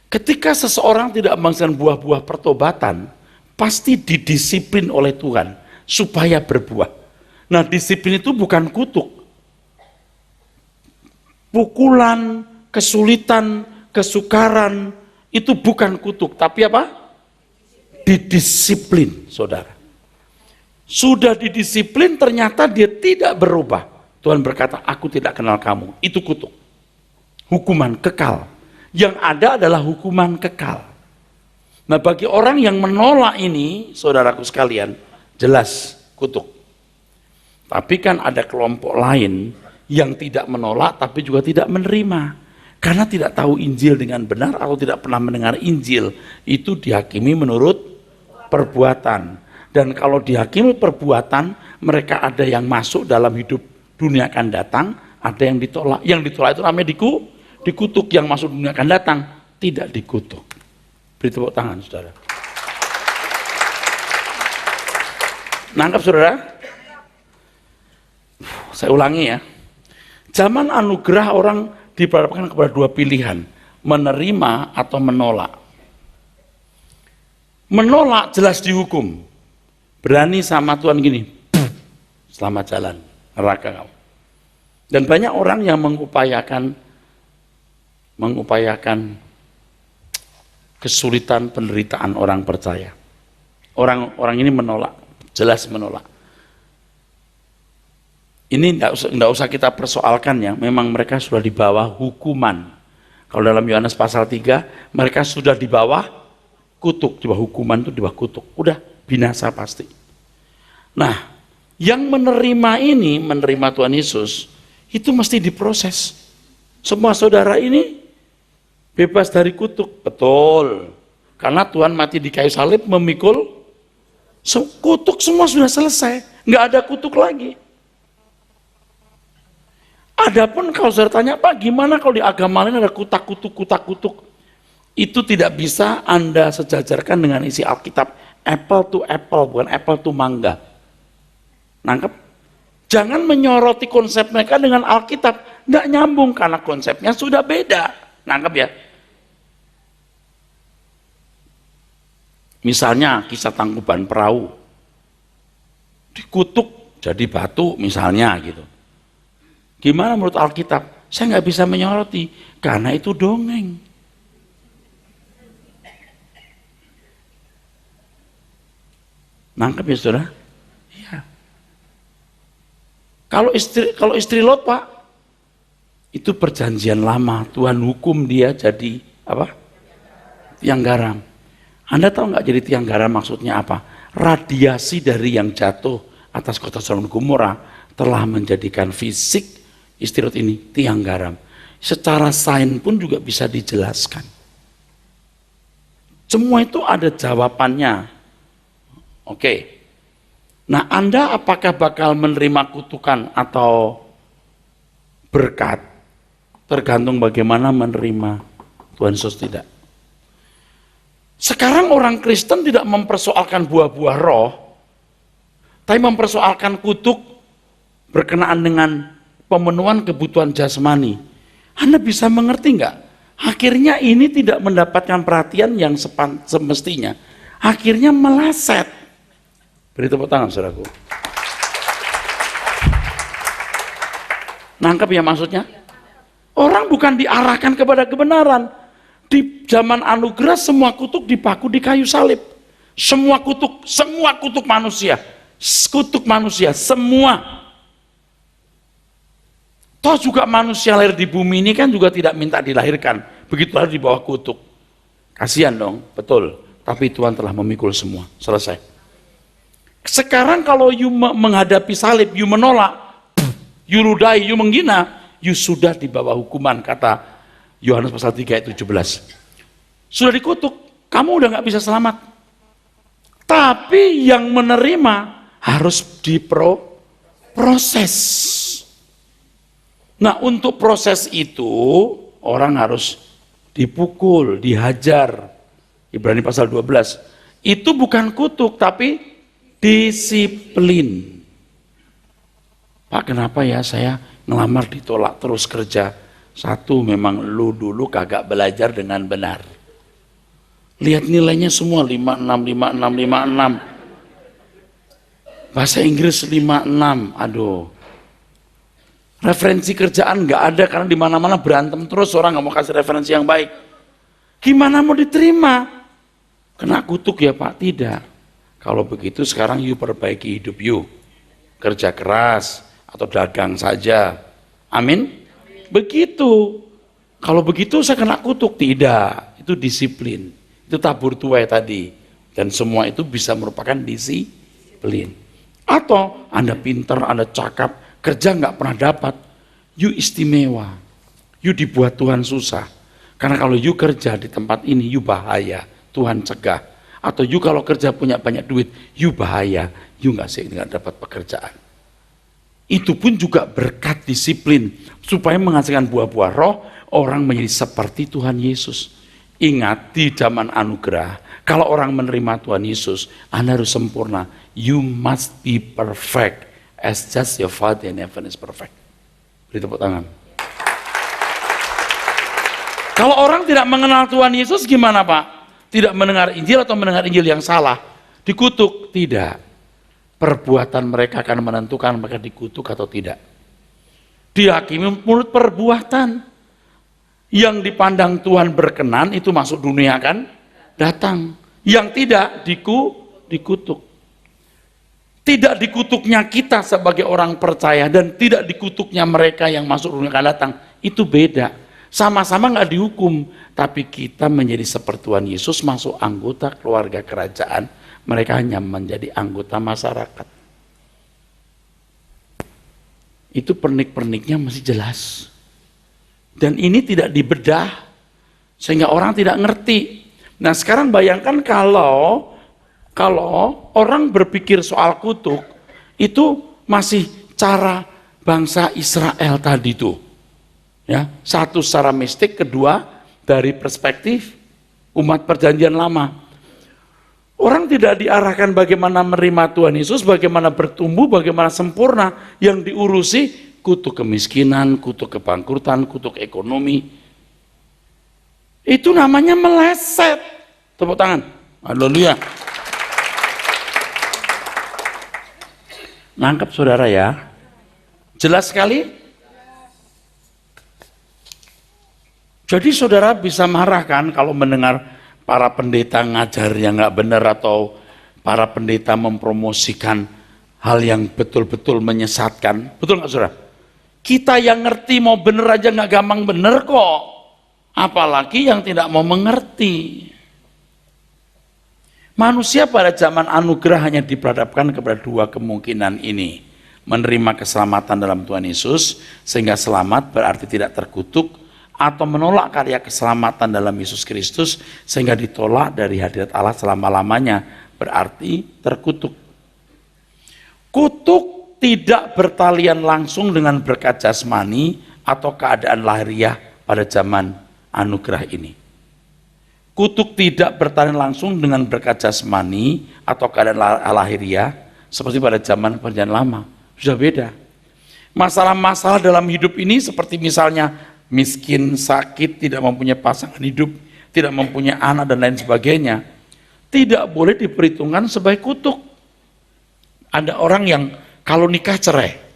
Ketika seseorang tidak menghasilkan buah-buah pertobatan, pasti didisiplin oleh Tuhan supaya berbuah. Nah, disiplin itu bukan kutuk. Pukulan, kesulitan, kesukaran, itu bukan kutuk. Tapi apa? Didisiplin, saudara. Sudah didisiplin, ternyata dia tidak berubah. Tuhan berkata, aku tidak kenal kamu. Itu kutuk. Hukuman kekal. Yang ada adalah hukuman kekal. Nah, bagi orang yang menolak ini, saudaraku sekalian, jelas kutuk. Tapi kan ada kelompok lain yang tidak menolak tapi juga tidak menerima. Karena tidak tahu Injil dengan benar atau tidak pernah mendengar Injil. Itu dihakimi menurut perbuatan. Dan kalau dihakimi perbuatan, mereka ada yang masuk dalam hidup dunia akan datang, ada yang ditolak. Yang ditolak itu namanya dikutuk. Yang masuk dunia akan datang, tidak dikutuk. Beri tepuk tangan, saudara. Nangkap, saudara? Saya ulangi ya, zaman anugerah orang diperhadapkan kepada dua pilihan, menerima atau menolak. Menolak jelas dihukum, berani sama Tuhan gini, selamat jalan, neraka kamu. Dan banyak orang yang mengupayakan kesulitan penderitaan orang percaya. Orang ini menolak, jelas menolak. Ini tidak usah kita persoalkan ya, memang mereka sudah di bawah hukuman. Kalau dalam Yohanes pasal 3, mereka sudah di bawah kutuk, di bawah hukuman itu di bawah kutuk. Udah binasa pasti. Nah, yang menerima ini, menerima Tuhan Yesus, itu mesti diproses. Semua saudara ini bebas dari kutuk, betul. Karena Tuhan mati di kayu salib memikul kutuk, semua sudah selesai. Nggak ada kutuk lagi. Adapun kalau saya tanya, Pak, gimana kalau di agama lain ada kutak-kutuk? Itu tidak bisa Anda sejajarkan dengan isi Alkitab. Apple to apple, bukan apple to mangga. Nangkep? Jangan menyoroti konsep mereka dengan Alkitab. Nggak nyambung karena konsepnya sudah beda. Nangkep ya? Misalnya kisah Tangkuban Perahu, dikutuk jadi batu misalnya gitu. Gimana menurut Alkitab? Saya nggak bisa menyoroti karena itu dongeng. Nangkep ya saudara? Iya. Kalau istri Lot Pak, itu perjanjian lama. Tuhan hukum dia jadi apa? Tiang garam. Anda tahu nggak jadi tiang garam maksudnya apa? Radiasi dari yang jatuh atas kota Sodom dan Gomora telah menjadikan fisik istri Lot ini tiang garam. Secara sains pun juga bisa dijelaskan. Semua itu ada jawabannya. Oke. Nah, Anda apakah bakal menerima kutukan atau berkat? Tergantung bagaimana menerima Tuhan Yesus tidak. Sekarang orang Kristen tidak mempersoalkan buah-buah roh, tapi mempersoalkan kutuk berkenaan dengan pemenuhan kebutuhan jasmani. Anda bisa mengerti nggak? Akhirnya ini tidak mendapatkan perhatian yang semestinya. Akhirnya meleset. Beri tepuk tangan, saudaraku. Nangkep ya maksudnya? Orang bukan diarahkan kepada kebenaran. Di zaman anugerah semua kutuk dipaku di kayu salib. Semua kutuk manusia. Kutuk manusia, semua. Toh juga manusia lahir di bumi ini kan juga tidak minta dilahirkan. Begitu lahir di bawah kutuk. Kasihan dong, betul. Tapi Tuhan telah memikul semua. Selesai. Sekarang kalau you menghadapi salib, you menolak, you ludahi, you menghina, you sudah di bawah hukuman, kata Yohanes pasal 3 ayat 17. Sudah dikutuk, kamu udah gak bisa selamat. Tapi yang menerima harus diproses. Nah, untuk proses itu orang harus dipukul, dihajar. Ibrani pasal 12. Itu bukan kutuk tapi disiplin. Pak, kenapa ya saya ngelamar ditolak terus kerja? Satu, memang lu dulu kagak belajar dengan benar. Lihat nilainya semua 56, 56, 56. Bahasa Inggris 56, aduh. Referensi kerjaan nggak ada karena di mana-mana berantem terus, orang nggak mau kasih referensi yang baik. Gimana mau diterima? Kena kutuk ya Pak? Tidak. Kalau begitu sekarang you perbaiki hidup you. Kerja keras atau dagang saja. Amin? Begitu. Kalau begitu saya kena kutuk? Tidak. Itu disiplin. Itu tabur tuai tadi. Dan semua itu bisa merupakan disiplin. Atau Anda pintar, Anda cakap, kerja nggak pernah dapat, you istimewa. You dibuat Tuhan susah. Karena kalau you kerja di tempat ini, you bahaya. Tuhan cegah. Atau you kalau kerja punya banyak duit, you bahaya. You nggak dapat pekerjaan. Itu pun juga berkat disiplin. Supaya menghasilkan buah-buah roh, orang menjadi seperti Tuhan Yesus. Ingat, di zaman anugerah, kalau orang menerima Tuhan Yesus, Anda harus sempurna. You must be perfect, as just your Father in heaven is perfect. Beri tepuk tangan. Kalau orang tidak mengenal Tuhan Yesus, gimana Pak? Tidak mendengar Injil atau mendengar Injil yang salah? Dikutuk? Tidak. Perbuatan mereka akan menentukan mereka dikutuk atau tidak. Dihakimi menurut perbuatan. Yang dipandang Tuhan berkenan itu masuk dunia kan datang. Yang tidak dikutuk. Tidak dikutuknya kita sebagai orang percaya dan tidak dikutuknya mereka yang masuk dunia akan datang. Itu beda. Sama-sama nggak dihukum, tapi kita menjadi seperti Tuhan Yesus, masuk anggota keluarga kerajaan. Mereka hanya menjadi anggota masyarakat. Itu pernik-perniknya masih jelas. Dan ini tidak dibedah, sehingga orang tidak ngerti. Nah sekarang bayangkan kalau orang berpikir soal kutuk, itu masih cara bangsa Israel tadi tuh. Ya, satu secara mistik, kedua dari perspektif umat perjanjian lama. Orang tidak diarahkan bagaimana menerima Tuhan Yesus, bagaimana bertumbuh, bagaimana sempurna, yang diurusi kutuk kemiskinan, kutuk kebangkrutan, kutuk ekonomi. Itu namanya meleset. Tepuk tangan. Haleluya. Nangkep saudara ya? Jelas sekali? Jadi saudara bisa marah kan kalau mendengar para pendeta ngajar yang nggak benar atau para pendeta mempromosikan hal yang betul-betul menyesatkan. Betul nggak saudara? Kita yang ngerti mau bener aja nggak gampang bener kok. Apalagi yang tidak mau mengerti. Manusia pada zaman anugerah hanya diperhadapkan kepada dua kemungkinan ini. Menerima keselamatan dalam Tuhan Yesus, sehingga selamat berarti tidak terkutuk, atau menolak karya keselamatan dalam Yesus Kristus, sehingga ditolak dari hadirat Allah selama-lamanya, berarti terkutuk. Kutuk tidak bertalian langsung dengan berkat jasmani atau keadaan lahiriah pada zaman anugerah ini. Kutuk tidak bertalian langsung dengan berkat jasmani atau keadaan lahiriah seperti pada zaman perjanjian lama. Sudah beda. Masalah-masalah dalam hidup ini seperti misalnya miskin, sakit, tidak mempunyai pasangan hidup, tidak mempunyai anak dan lain sebagainya, tidak boleh diperhitungkan sebagai kutuk. Ada orang yang kalau nikah cerai.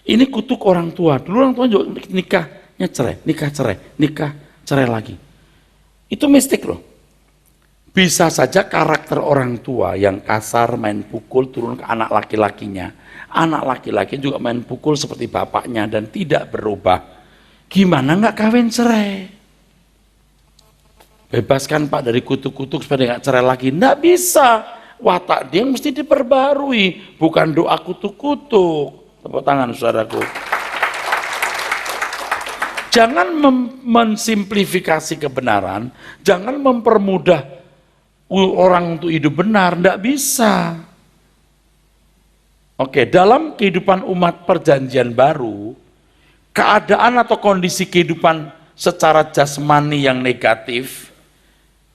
Ini kutuk orang tua. Dulu orang tua juga nikahnya cerai, nikah cerai lagi. Itu mistik loh. Bisa saja karakter orang tua yang kasar, main pukul, turun ke anak laki-lakinya. Anak laki-laki juga main pukul seperti bapaknya dan tidak berubah. Gimana nggak kawin cerai? Bebaskan Pak dari kutuk-kutuk supaya nggak cerai lagi. Nggak bisa. Watak dia mesti diperbarui, bukan doa kutuk-kutuk. Tepuk tangan saudaraku. Jangan mensimplifikasi kebenaran, jangan mempermudah orang untuk hidup benar, tidak bisa. Oke, dalam kehidupan umat perjanjian baru, keadaan atau kondisi kehidupan secara jasmani yang negatif,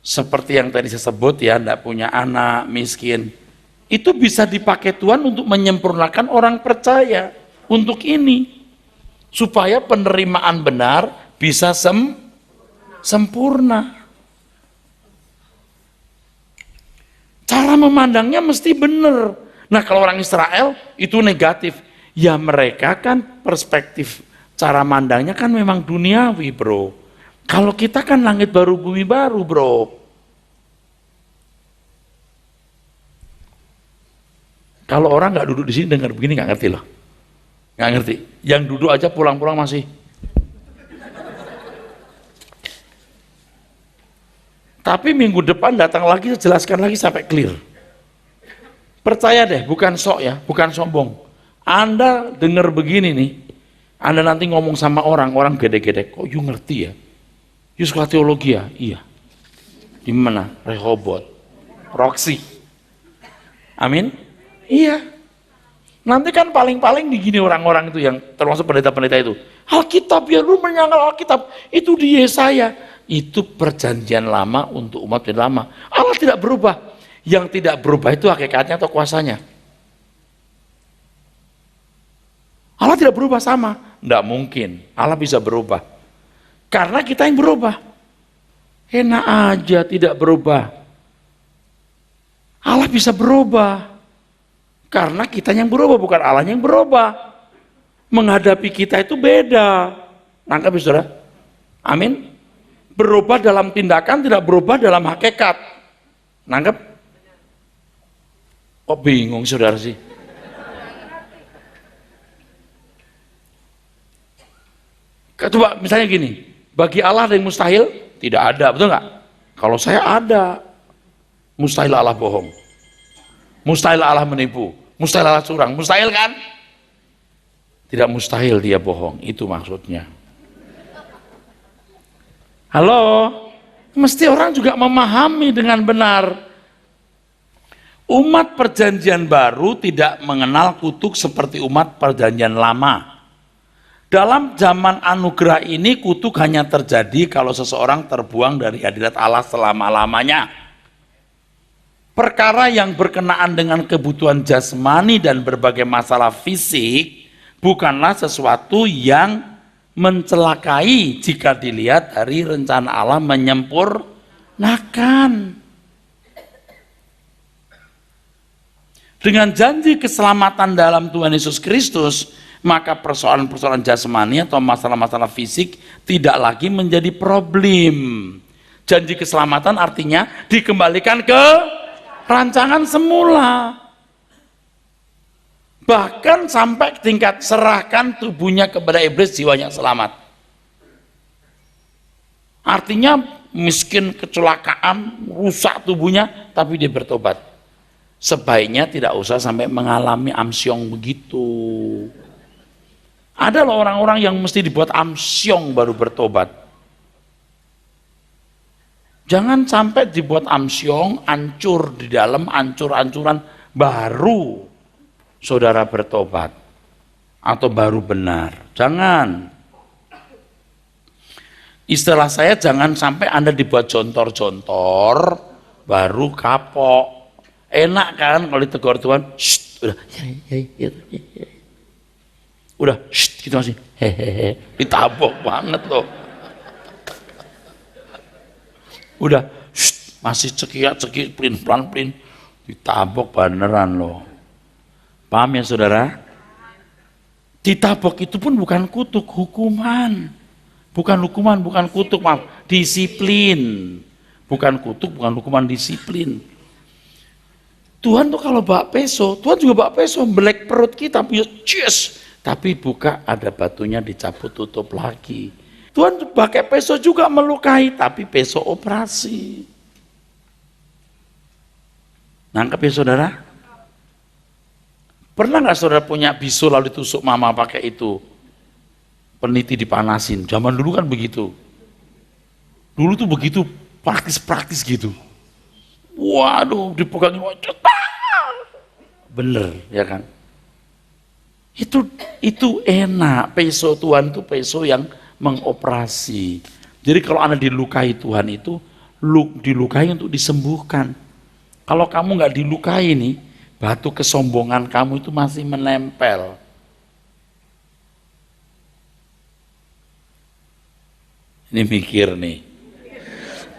seperti yang tadi saya sebut ya, tidak punya anak, miskin, itu bisa dipakai Tuhan untuk menyempurnakan orang percaya untuk ini. Supaya penerimaan benar bisa sempurna. Cara memandangnya mesti benar. Nah kalau orang Israel itu negatif. Ya mereka kan perspektif cara mandangnya kan memang duniawi bro. Kalau kita kan langit baru bumi baru bro. Kalau orang nggak duduk di sini dengar begini nggak ngerti loh. Nggak ngerti. Yang duduk aja pulang-pulang masih. Tapi minggu depan datang lagi, jelaskan lagi sampai clear. Percaya deh, bukan sok ya, bukan sombong. Anda dengar begini nih, Anda nanti ngomong sama orang gede-gede, kok you ngerti ya? You suka teologi ya? Iya. Di mana? Rehoboth. Roxy. Amin? Iya. Nanti kan paling-paling begini orang-orang itu yang termasuk pendeta-pendeta itu. Alkitab ya, lu menyangkal Alkitab. Itu di Yesaya. Itu perjanjian lama untuk umat yang lama. Allah tidak berubah. Yang tidak berubah itu hakikatnya atau kuasanya. Allah tidak berubah sama. Tidak mungkin. Allah bisa berubah. Karena kita yang berubah. Enak aja tidak berubah. Allah bisa berubah. Karena kita yang berubah, bukan Allah yang berubah. Menghadapi kita itu beda. Nangkep ya saudara? Amin. Berubah dalam tindakan, tidak berubah dalam hakikat. Nangkep? Kok bingung saudara sih? Coba misalnya gini, bagi Allah ada yang mustahil? Tidak ada, betul nggak? Kalau saya ada, mustahil Allah bohong. Mustahil Allah menipu, mustahil Allah curang, mustahil kan? Tidak mustahil dia bohong, itu maksudnya. Halo, mesti orang juga memahami dengan benar. Umat perjanjian baru tidak mengenal kutuk seperti umat perjanjian lama. Dalam zaman anugerah ini kutuk hanya terjadi kalau seseorang terbuang dari hadirat Allah selama-lamanya. Perkara yang berkenaan dengan kebutuhan jasmani dan berbagai masalah fisik bukanlah sesuatu yang mencelakai jika dilihat dari rencana Allah menyempurnakan. Dengan janji keselamatan dalam Tuhan Yesus Kristus, maka persoalan-persoalan jasmani atau masalah-masalah fisik tidak lagi menjadi problem. Janji keselamatan artinya dikembalikan ke rancangan semula. Bahkan sampai tingkat serahkan tubuhnya kepada iblis, jiwanya selamat. Artinya miskin, kecelakaan, rusak tubuhnya, tapi dia bertobat. Sebaiknya tidak usah sampai mengalami amsyong begitu. Ada loh orang-orang yang mesti dibuat amsyong baru bertobat. Jangan sampai dibuat amsyong, hancur di dalam, hancur-hancuran, baru saudara bertobat atau baru benar. Jangan. Istilah saya, jangan sampai Anda dibuat jontor-jontor baru kapok. Enak kan kalau ditegur Tuhan, udah, ya. Udah, gitu masih, hehehe, ditabok banget loh. Udah, masih cekik, plin, ditabok beneran loh. Paham ya saudara? Ditabok itu pun bukan kutuk, hukuman. Bukan hukuman, bukan kutuk, maaf, disiplin. Bukan kutuk, bukan hukuman, disiplin. Tuhan tuh kalau bawa peso, Tuhan juga bawa peso, melek perut kita, yes, tapi buka ada batunya dicabut tutup lagi. Tuhan pakai peso juga melukai, tapi peso operasi. Nangkep ya saudara? Pernah nggak saudara punya bisul lalu ditusuk mama pakai itu? Peniti dipanasin, zaman dulu kan begitu. Dulu tuh begitu, praktis gitu. Waduh, dipegangin, bener ya kan? Itu enak. Peso Tuhan itu peso yang mengoperasi. Jadi kalau Anda dilukai Tuhan itu dilukai untuk disembuhkan. Kalau kamu nggak dilukai nih, batu kesombongan kamu itu masih menempel. Ini mikir nih,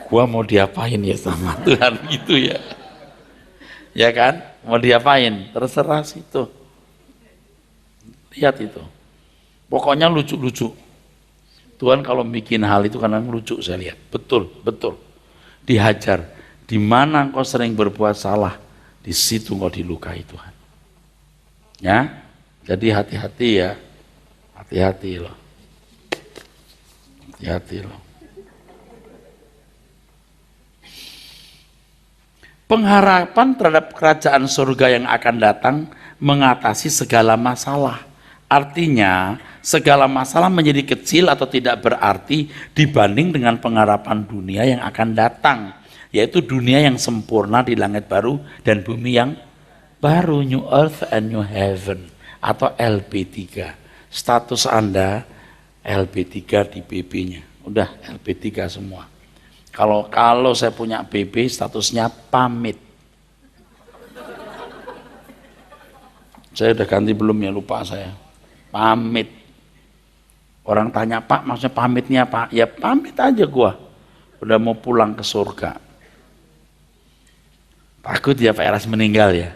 gua mau diapain ya sama Tuhan gitu ya? Ya kan? Mau diapain? Terserah situ. Lihat itu. Pokoknya lucu-lucu. Tuhan kalau bikin hal itu karena lucu, saya lihat. Betul. Dihajar. Di mana engkau sering berbuat salah, di situ engkau dilukai Tuhan. Ya. Jadi hati-hati ya. Hati-hati loh. Hati-hati loh. Pengharapan terhadap kerajaan surga yang akan datang mengatasi segala masalah. Artinya, segala masalah menjadi kecil atau tidak berarti dibanding dengan pengharapan dunia yang akan datang, yaitu dunia yang sempurna di langit baru dan bumi yang baru, New Earth and New Heaven, atau LB3. Status Anda LB3 di BB-nya, udah LB3 semua. Kalau saya punya BB, statusnya pamit. Saya udah ganti belum ya, lupa saya. Pamit. Orang tanya, Pak, maksudnya pamitnya apa? Ya pamit aja gua. Udah mau pulang ke surga. Takut ya Pak Eras meninggal ya?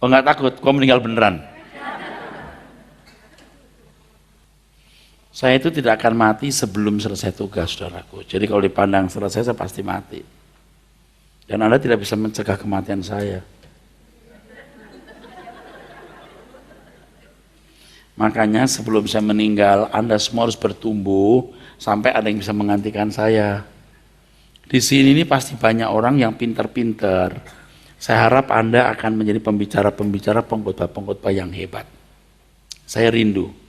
Oh nggak takut, gua meninggal beneran. Saya itu tidak akan mati sebelum selesai tugas, saudaraku. Jadi kalau dipandang selesai, saya pasti mati. Dan Anda tidak bisa mencegah kematian saya. Makanya sebelum saya meninggal, Anda semua harus bertumbuh sampai ada yang bisa menggantikan saya. Di sini ini pasti banyak orang yang pintar-pintar. Saya harap Anda akan menjadi pembicara-pembicara, pengkhotbah-pengkhotbah yang hebat. Saya rindu.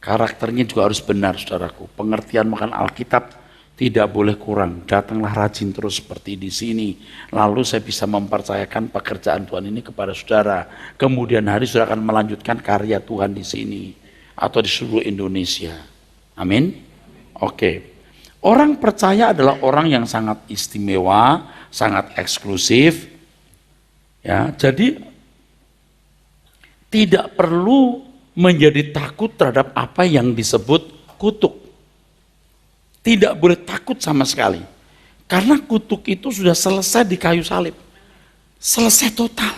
Karakternya juga harus benar, saudaraku. Pengertian makan Alkitab tidak boleh kurang. Datanglah rajin terus seperti di sini. Lalu saya bisa mempercayakan pekerjaan Tuhan ini kepada saudara. Kemudian hari saudara akan melanjutkan karya Tuhan di sini atau di seluruh Indonesia. Amin. Oke. Orang percaya adalah orang yang sangat istimewa, sangat eksklusif. Ya, jadi tidak perlu menjadi takut terhadap apa yang disebut kutuk. Tidak boleh takut sama sekali. Karena kutuk itu sudah selesai di kayu salib. Selesai total.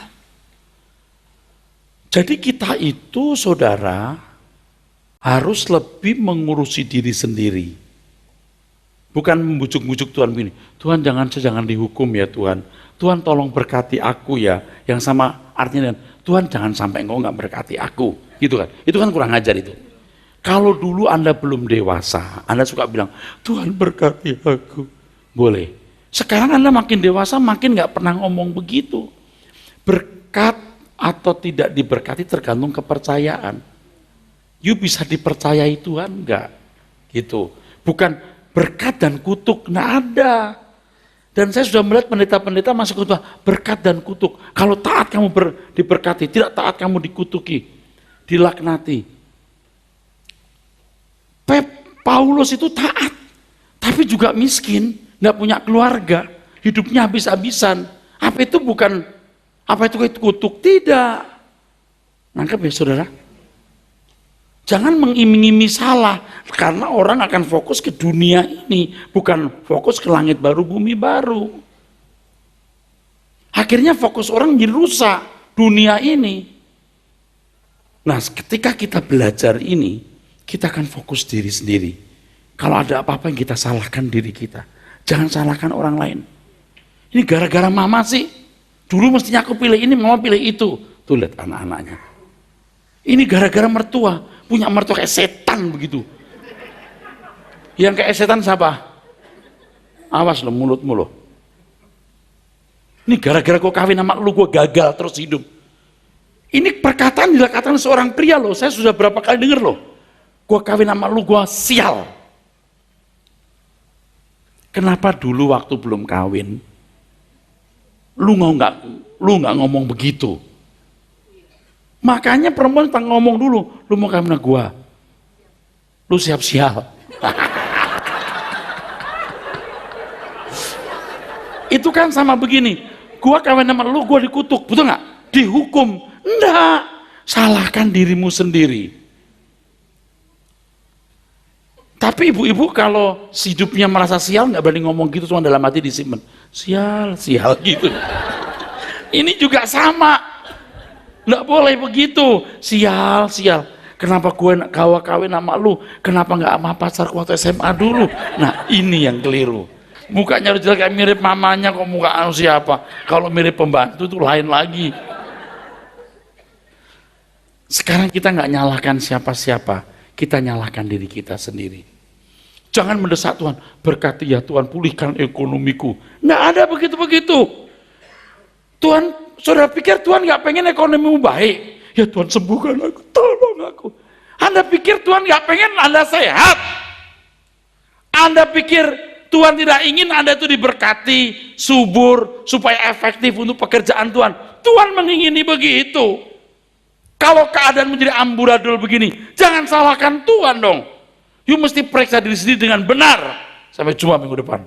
Jadi kita itu, saudara, harus lebih mengurusi diri sendiri. Bukan membujuk-bujuk Tuhan begini, Tuhan jangan dihukum ya Tuhan. Tuhan tolong berkati aku ya. Yang sama artinya, Tuhan jangan sampai engkau nggak berkati aku. Gitu kan. Itu kan kurang ajar itu. Kalau dulu Anda belum dewasa, Anda suka bilang, Tuhan berkati aku. Boleh. Sekarang Anda makin dewasa, makin nggak pernah ngomong begitu. Berkat atau tidak diberkati tergantung kepercayaan. You bisa dipercayai Tuhan enggak? Gitu. Bukan berkat dan kutuk, nggak ada. Dan saya sudah melihat pendeta-pendeta masuk khotbah berkat dan kutuk. Kalau taat kamu diberkati, tidak taat kamu dikutuki, dilaknati. Paulus itu taat, tapi juga miskin, nggak punya keluarga, hidupnya habis-habisan. Apa itu bukan? Apa itu kutuk? Tidak. Nangkep ya saudara? Jangan mengiming-iming salah, karena orang akan fokus ke dunia ini, bukan fokus ke langit baru, bumi baru. Akhirnya fokus orang jadi rusak dunia ini. Nah, ketika kita belajar ini, kita akan fokus diri sendiri. Kalau ada apa-apa yang kita salahkan diri kita, jangan salahkan orang lain. Ini gara-gara mama sih, dulu mestinya aku pilih ini, mama pilih itu. Tuh lihat anak-anaknya. Ini gara-gara mertua, punya mertua kayak setan begitu. Yang kayak setan siapa? Awas lo mulutmu lo. Ini gara-gara gue kawin sama lu, gue gagal terus hidup. Ini perkataan dikatakan seorang pria loh, saya sudah berapa kali dengar loh. Gue kawin sama lu, gue sial. Kenapa dulu waktu belum kawin, lu nggak ngomong begitu? Makanya perempuan tak ngomong dulu, lu mau kawin sama gue, lu siap sial. Itu kan sama begini, gue kawin sama lu, gue dikutuk, betul nggak? Dihukum, enggak, salahkan dirimu sendiri. Tapi ibu-ibu kalau hidupnya merasa sial nggak berani ngomong gitu, cuma dalam hati disimpan. Sial gitu. Ini juga sama, nggak boleh begitu. Sial. Kenapa gue kawin sama lu? Kenapa nggak sama pacar waktu SMA dulu? Nah ini yang keliru. Mukanya udah kayak mirip mamanya, kok muka anu siapa? Kalau mirip pembantu itu lain lagi. Sekarang kita nggak nyalahkan siapa-siapa, kita nyalahkan diri kita sendiri. Jangan mendesak Tuhan, berkati ya Tuhan, pulihkan ekonomiku. Nggak ada begitu-begitu. Tuhan, saudara pikir Tuhan nggak pengen ekonomimu baik? Ya Tuhan sembuhkan aku, tolong aku. Anda pikir Tuhan nggak pengen Anda sehat? Anda pikir Tuhan tidak ingin Anda itu diberkati, subur, supaya efektif untuk pekerjaan Tuhan? Tuhan mengingini begitu. Kalau keadaan menjadi amburadul begini, jangan salahkan Tuhan dong. You mesti periksa diri sendiri dengan benar. Sampai jumpa minggu depan.